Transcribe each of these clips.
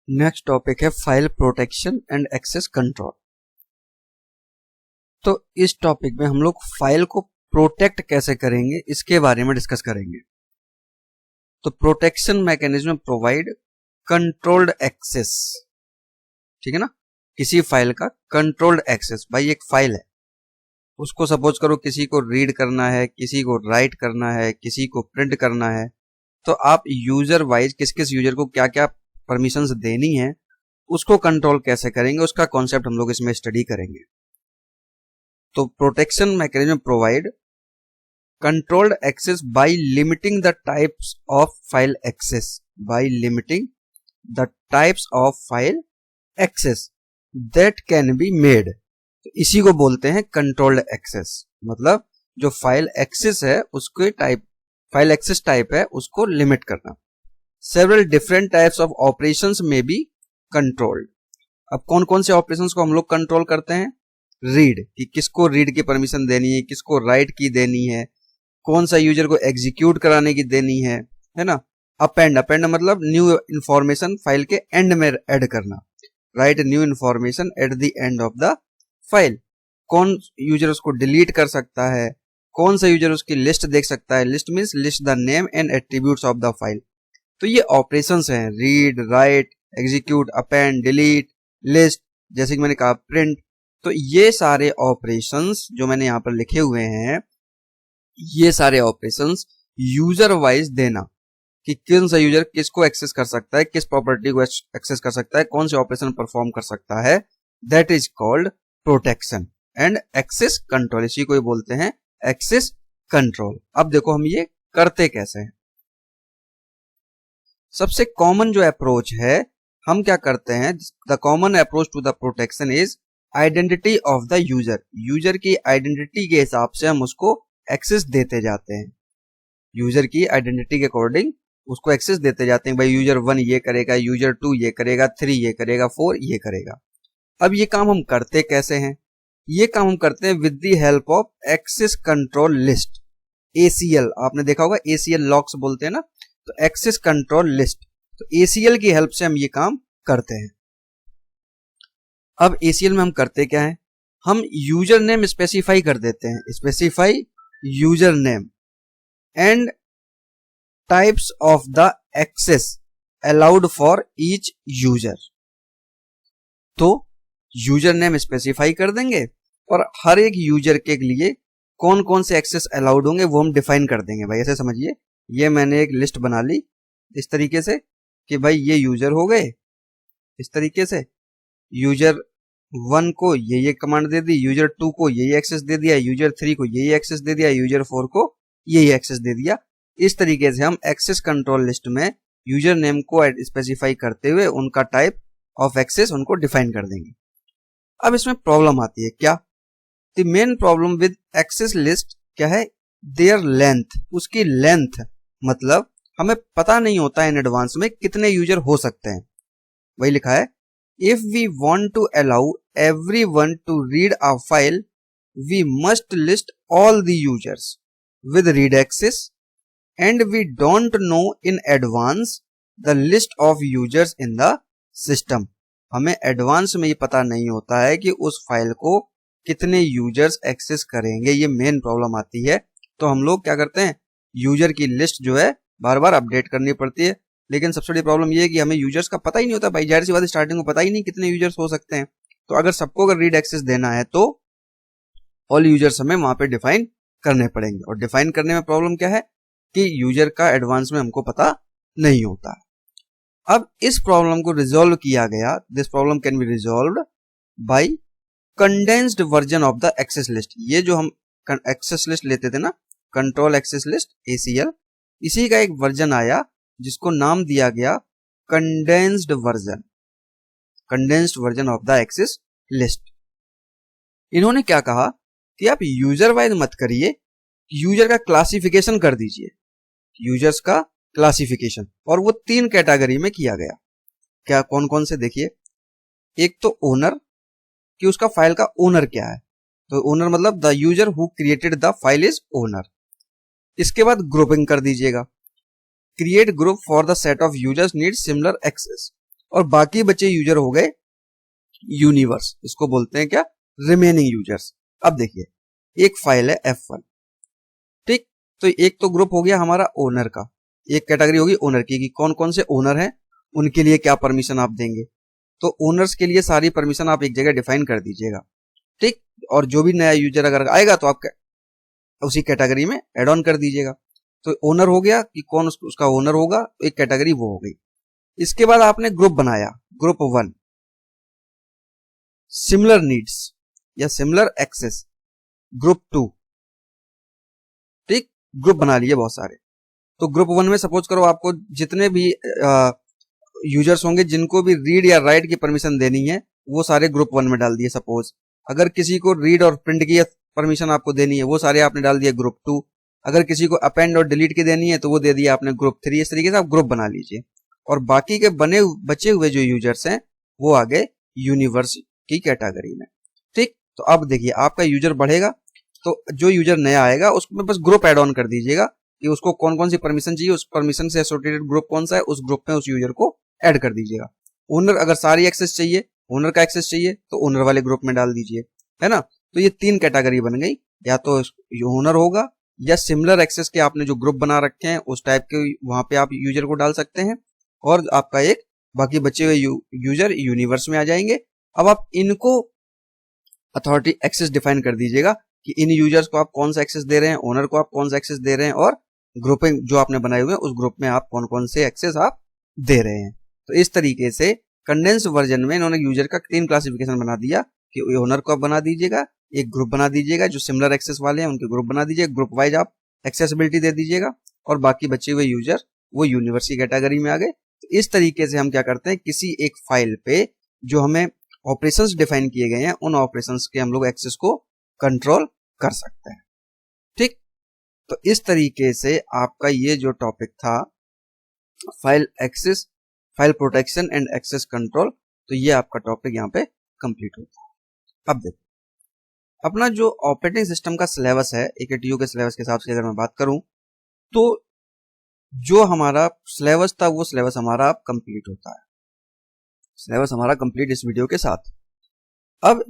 Next topic है file protection and access control. तो इस टॉपिक में हम लोग फाइल को प्रोटेक्ट कैसे करेंगे इसके बारे में डिस्कस करेंगे। तो protection mechanism provide controlled access, ठीक है ना, किसी फाइल का कंट्रोल्ड एक्सेस। भाई एक फाइल है, उसको सपोज करो किसी को रीड करना है, किसी को राइट करना है, किसी को प्रिंट करना है, तो आप यूजर वाइज किस किस यूजर को क्या क्या परमिशंस देनी है उसको कंट्रोल कैसे करेंगे, उसका कॉन्सेप्ट हम लोग इसमें स्टडी करेंगे। तो protection mechanism provide controlled access by limiting the types of file access, by limiting the types of file access that can be made. इसी को बोलते हैं कंट्रोल्ड एक्सेस, मतलब जो फाइल एक्सेस है उसके टाइप, फाइल एक्सेस टाइप है उसको लिमिट करना। Several different types of operations में बी कंट्रोल्ड। अब कौन कौन से ऑपरेशंस को हम लोग कंट्रोल करते हैं? रीड, कि किसको रीड की परमिशन देनी है, किसको राइट की देनी है, कौन सा यूजर को एग्जीक्यूट कराने की देनी है ना। अपेंड, अपेंड मतलब न्यू इंफॉर्मेशन फाइल के एंड में ऐड करना, right new information at the end of the file. कौन यूजर उसको डिलीट कर सकता है, कौन सा यूजर उसकी लिस्ट देख सकता है, list means list the name and attributes of the file. तो ये ऑपरेशंस हैं, read, right, execute, append, delete, list, जैसे कि मैंने कहा प्रिंट। तो ये सारे ऑपरेशंस जो मैंने यहाँ पर लिखे हुए हैं, ये सारे ऑपरेशंस यूजर वाइज देना कि कौन सा यूजर किसको एक्सेस कर सकता है, किस प्रॉपर्टी को एक्सेस कर सकता है, कौन से ऑपरेशन परफॉर्म कर सकता है, that is called protection and access control. इसी को ही बोलते हैं एक्सेस कंट्रोल। अब देखो हम ये करते कैसे हैं। सबसे कॉमन जो अप्रोच है, हम क्या करते हैं, the common approach to the protection is identity of the user. User की आइडेंटिटी के हिसाब से हम उसको एक्सेस देते जाते हैं, यूजर की आइडेंटिटी के अकॉर्डिंग उसको एक्सेस देते जाते हैं। भाई यूजर 1 ये करेगा, यूजर 2 ये करेगा, 3 ये करेगा, 4 ये करेगा। अब ये काम हम करते कैसे हैं? ये काम हम करते हैं with the help of access control list, ACL। आपने देखा होगा ACL लॉक्स बोलते हैं ना, तो एक्सेस कंट्रोल लिस्ट। तो ACL की हेल्प से हम ये काम करते हैं। अब ACL में हम करते क्या है, हम यूजर नेम स्पेसिफाई कर देते हैं, specify user name and types of the access allowed for each user. तो यूजर नेम स्पेसिफाई कर देंगे और हर एक यूजर के लिए कौन कौन से एक्सेस अलाउड होंगे वो हम डिफाइन कर देंगे। भाई ऐसे समझिए, ये मैंने एक लिस्ट बना ली इस तरीके से कि भाई ये यूजर हो गए, इस तरीके से यूजर 1 को ये कमांड दे दी, यूजर 2 को ये एक्सेस दे दिया, यूजर 3 को ये एक्सेस दे दिया, यूजर 4 को ये एक्सेस दे दिया। इस तरीके से हम एक्सेस कंट्रोल लिस्ट में यूजर नेम को स्पेसिफाई करते हुए उनका टाइप ऑफ एक्सेस उनको डिफाइन कर देंगे। अब इसमें प्रॉब्लम आती है क्या? The main problem with access list क्या है? देयर लेंथ, उसकी लेंथ, मतलब हमें पता नहीं होता है इन एडवांस में कितने यूजर हो सकते हैं। वही लिखा है, if we want to allow everyone to read a file we must list all the users with read access and we don't know in advance the list of users in the system. हमें advance में ये पता नहीं होता है कि उस file को कितने यूजर्स एक्सेस करेंगे, ये मेन प्रॉब्लम आती है। तो हम लोग क्या करते हैं, यूजर की लिस्ट जो है बार बार अपडेट करनी पड़ती है। लेकिन सबसे बड़ी प्रॉब्लम ये है कि हमें यूजर्स का पता ही नहीं होता। भाई जाहिर सी बात, स्टार्टिंग में पता ही नहीं कितने यूजर्स हो सकते हैं। तो अगर सबको अगर रीड एक्सेस देना है तो ऑल यूजर्स हमें वहां पे डिफाइन करने पड़ेंगे। और डिफाइन करने में प्रॉब्लम क्या है कि यूजर का एडवांस में हमको पता नहीं होता। अब इस प्रॉब्लम को रिजॉल्व किया गया, this problem can be resolved by condensed version of the access list. ये जो हम एक्सेस लिस्ट लेते थे ना, कंट्रोल एक्सेस लिस्ट ACL, इसी का एक वर्जन आया जिसको नाम दिया गया condensed version, condensed version of the access list. इन्होंने क्या कहा कि आप यूजर वाइज मत करिए, यूजर का क्लासिफिकेशन कर दीजिए, यूजर्स का क्लासिफिकेशन। और वो 3 कैटेगरी में किया गया। क्या, कौन कौन से? देखिए, एक तो ओनर, कि उसका फाइल का ओनर क्या है, तो ओनर मतलब the user who created the file is owner. इसके बाद ग्रुपिंग कर दीजिएगा, create group for the set of users need similar access. और बाकी बचे यूजर हो गए यूनिवर्स, इसको बोलते हैं क्या, रिमेनिंग यूजर्स। अब देखिए एक फाइल है F1, ठीक, तो एक तो ग्रुप हो गया हमारा ओनर का, एक कैटेगरी होगी ओनर की कि कौन कौन से ओनर हैं, उनके लिए क्या परमिशन आप देंगे। तो ओनर्स के लिए सारी परमिशन आप एक जगह डिफाइन कर दीजिएगा, ठीक, और जो भी नया यूजर अगर आएगा तो आप उसी कैटेगरी में एड ऑन कर दीजिएगा। तो ओनर हो गया कि कौन उसका ओनर होगा, एक कैटेगरी वो हो गई। इसके बाद आपने ग्रुप बनाया, ग्रुप 1 सिमिलर नीड्स या सिमिलर एक्सेस, ग्रुप 2, ठीक, ग्रुप बना लिए बहुत सारे। तो ग्रुप 1 में सपोज करो आपको जितने भी यूजर्स होंगे जिनको भी रीड या राइट की परमिशन देनी है वो सारे ग्रुप 1 में डाल दिए। सपोज अगर किसी को रीड और प्रिंट की परमिशन आपको देनी है वो सारे आपने डाल दिए ग्रुप 2। अगर किसी को अपेंड और डिलीट की देनी है तो वो दे दिया आपने ग्रुप 3। इस तरीके से आप ग्रुप बना लीजिए और बाकी के बचे हुए जो यूजर्स हैं वो आ गए यूनिवर्स की कैटेगरी में, ठीक। तो अब देखिए आपका यूजर बढ़ेगा तो जो यूजर नया आएगा उसमें बस ग्रुप ऐड ऑन कर दीजिएगा कि उसको कौन कौन सी परमिशन चाहिए, उस परमिशन से एसोसिएटेड ग्रुप कौन सा है उस ग्रुप में उस यूजर को ऐड कर दीजिएगा। ओनर अगर सारी एक्सेस चाहिए, ओनर का एक्सेस चाहिए तो ओनर वाले ग्रुप में डाल दीजिए, है ना। तो ये 3 कैटेगरी बन गई, या तो ओनर होगा या सिमिलर एक्सेस के आपने जो ग्रुप बना रखे हैं उस टाइप के वहां पे आप यूजर को डाल सकते हैं और आपका एक बाकी बचे हुए यूजर यूनिवर्स में आ जाएंगे। अब आप इनको अथॉरिटी एक्सेस डिफाइन कर दीजिएगा कि इन यूजर्स को आप कौन सा एक्सेस दे रहे हैं, ओनर को आप कौन सा एक्सेस दे रहे हैं और ग्रुपिंग जो आपने बनाए हुए हैं उस ग्रुप में आप कौन कौन से एक्सेस आप दे रहे हैं। तो इस तरीके से कंडेंस वर्जन में इन्होंने यूजर का 3 क्लासिफिकेशन बना दिया कि ओनर को आप बना दीजिएगा, एक ग्रुप बना दीजिएगा, जो सिमिलर एक्सेस वाले हैं उनके ग्रुप बना दीजिएगा, ग्रुप वाइज आप एक्सेसिबिलिटी दे दीजिएगा और बाकी बचे हुए यूजर वो यूनिवर्स की कैटेगरी में आ गए। तो इस तरीके से हम क्या करते हैं, किसी एक फाइल पे जो हमें ऑपरेशंस डिफाइन किए गए हैं उन ऑपरेशंस के हम लोग एक्सेस को कंट्रोल कर सकते हैं, ठीक। तो इस तरीके से आपका ये जो टॉपिक था file access, file protection and access control, तो ये आपका टॉपिक यहाँ पे कंप्लीट होता है। अब देखो अपना जो ऑपरेटिंग सिस्टम का सिलेबस है AKTU के सिलेबस के हिसाब से अगर मैं बात करूं तो जो हमारा सिलेबस था वो सिलेबस हमारा अब कंप्लीट होता है, सिलेबस हमारा कंप्लीट इस वीडियो के साथ। अब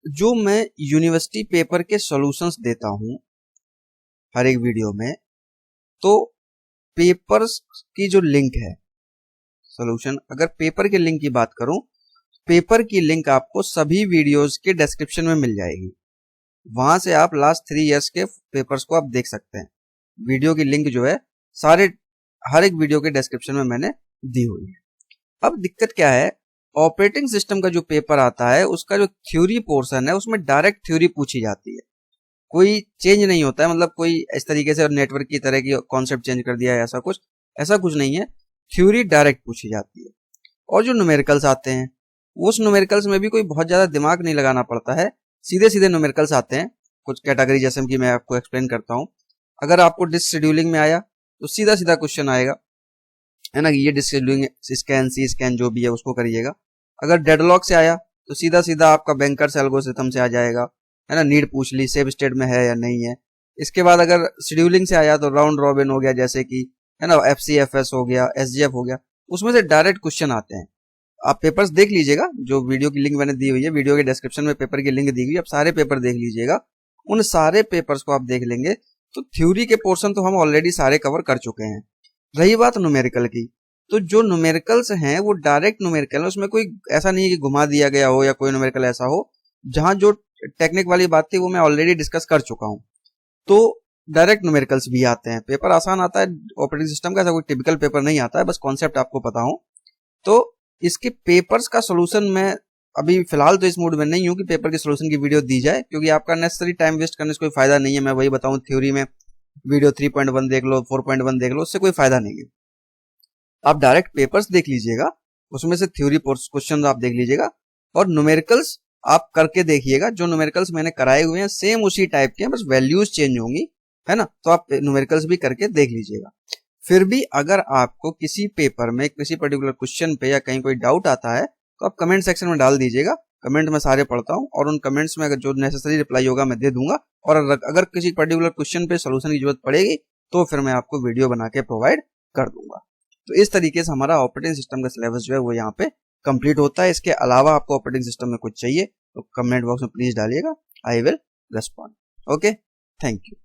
जो मैं यूनिवर्सिटी पेपर के सॉल्यूशंस देता हूं हर एक वीडियो में, तो पेपर्स की जो लिंक है सॉल्यूशन, अगर पेपर के लिंक की बात करूं, पेपर की लिंक आपको सभी वीडियोस के डिस्क्रिप्शन में मिल जाएगी। वहां से आप लास्ट 3 इयर्स के पेपर्स को आप देख सकते हैं। वीडियो की लिंक जो है सारे हर एक वीडियो के डिस्क्रिप्शन में मैंने दी हुई है। अब दिक्कत क्या है, ऑपरेटिंग सिस्टम का जो पेपर आता है उसका जो थ्योरी पोर्शन है उसमें डायरेक्ट थ्योरी पूछी जाती है, कोई चेंज नहीं होता है, मतलब कोई इस तरीके से नेटवर्क की तरह की कॉन्सेप्ट चेंज कर दिया है ऐसा कुछ नहीं है, थ्योरी डायरेक्ट पूछी जाती है। और जो न्यूमेरिकल्स आते हैं उस न्यूमेरिकल्स में भी कोई बहुत ज्यादा दिमाग नहीं लगाना पड़ता है, सीधे सीधे न्यूमेरिकल्स आते हैं कुछ कैटेगरी, जैसे कि मैं आपको एक्सप्लेन करता हूं। अगर आपको डिस्क शेड्यूलिंग में आया तो सीधा सीधा क्वेश्चन आएगा, है ना, ये disk scheduling scan C scan जो भी है उसको करिएगा। अगर डेडलॉक से आया तो सीधा सीधा आपका बैंकर्स एल्गोरिथम से आ जाएगा, है ना, नीड पूछ ली सेव स्टेट में है या नहीं है। इसके बाद अगर शेड्यूलिंग से आया तो राउंड रॉबिन हो गया, जैसे कि है ना FCFS हो गया, SGF हो गया, उसमें से डायरेक्ट क्वेश्चन आते हैं। आप पेपर्स देख लीजिएगा, जो वीडियो की लिंक मैंने दी हुई है, वीडियो के डिस्क्रिप्शन में पेपर की लिंक दी हुई है, आप सारे पेपर देख लीजिएगा। उन सारे पेपर्स को आप देख लेंगे तो थ्योरी के पोर्शन तो हम ऑलरेडी सारे कवर कर चुके हैं। रही बात न्यूमेरिकल की, तो जो न्यूमेरिकल्स हैं वो डायरेक्ट न्यूमेरिकल है, उसमें कोई ऐसा नहीं है कि घुमा दिया गया हो या कोई न्यूमेरिकल ऐसा हो। जहां जो टेक्निक वाली बात थी वो मैं ऑलरेडी डिस्कस कर चुका हूं, तो डायरेक्ट न्यूमेरिकल्स भी आते हैं। पेपर आसान आता है ऑपरेटिंग सिस्टम का, ऐसा कोई टिपिकल पेपर नहीं आता है, बस कॉन्सेप्ट आपको पता हो। तो इसके पेपर्स का सोल्यूशन मैं अभी फिलहाल तो इस मूड में नहीं हूं कि पेपर के सोल्यूशन की वीडियो दी जाए, क्योंकि आपका नेसेसरी टाइम वेस्ट करने से कोई फायदा नहीं है। मैं वही बताऊं, थ्योरी में वीडियो 3.1 देख लो, 4.1 देख लो, उससे कोई फायदा नहीं है। आप डायरेक्ट पेपर्स देख लीजिएगा, उसमें से थ्योरी क्वेश्चन आप देख लीजिएगा और न्यूमेरिकल्स आप करके देखिएगा। जो न्यूमेरिकल्स मैंने कराए हुए हैं सेम उसी टाइप के हैं, बस वैल्यूज चेंज होंगी, है ना। तो आप न्यूमेरिकल्स भी करके देख लीजिएगा। फिर भी अगर आपको किसी पेपर में किसी पर्टिकुलर क्वेश्चन पे या कहीं कोई डाउट आता है तो आप कमेंट सेक्शन में डाल दीजिएगा। कमेंट में सारे पढ़ता हूं और उन कमेंट्स में अगर जो नेसेसरी रिप्लाई होगा मैं दे दूंगा। और अगर किसी पर्टिकुलर क्वेश्चन पे सोल्यूशन की जरूरत पड़ेगी तो फिर मैं आपको वीडियो बना के प्रोवाइड कर दूंगा। तो इस तरीके से हमारा ऑपरेटिंग सिस्टम का सिलेबस जो है वो यहाँ पे कंप्लीट होता है। इसके अलावा आपको ऑपरेटिंग सिस्टम में कुछ चाहिए तो कमेंट बॉक्स में प्लीज डालिएगा, I will respond. Okay, thank you.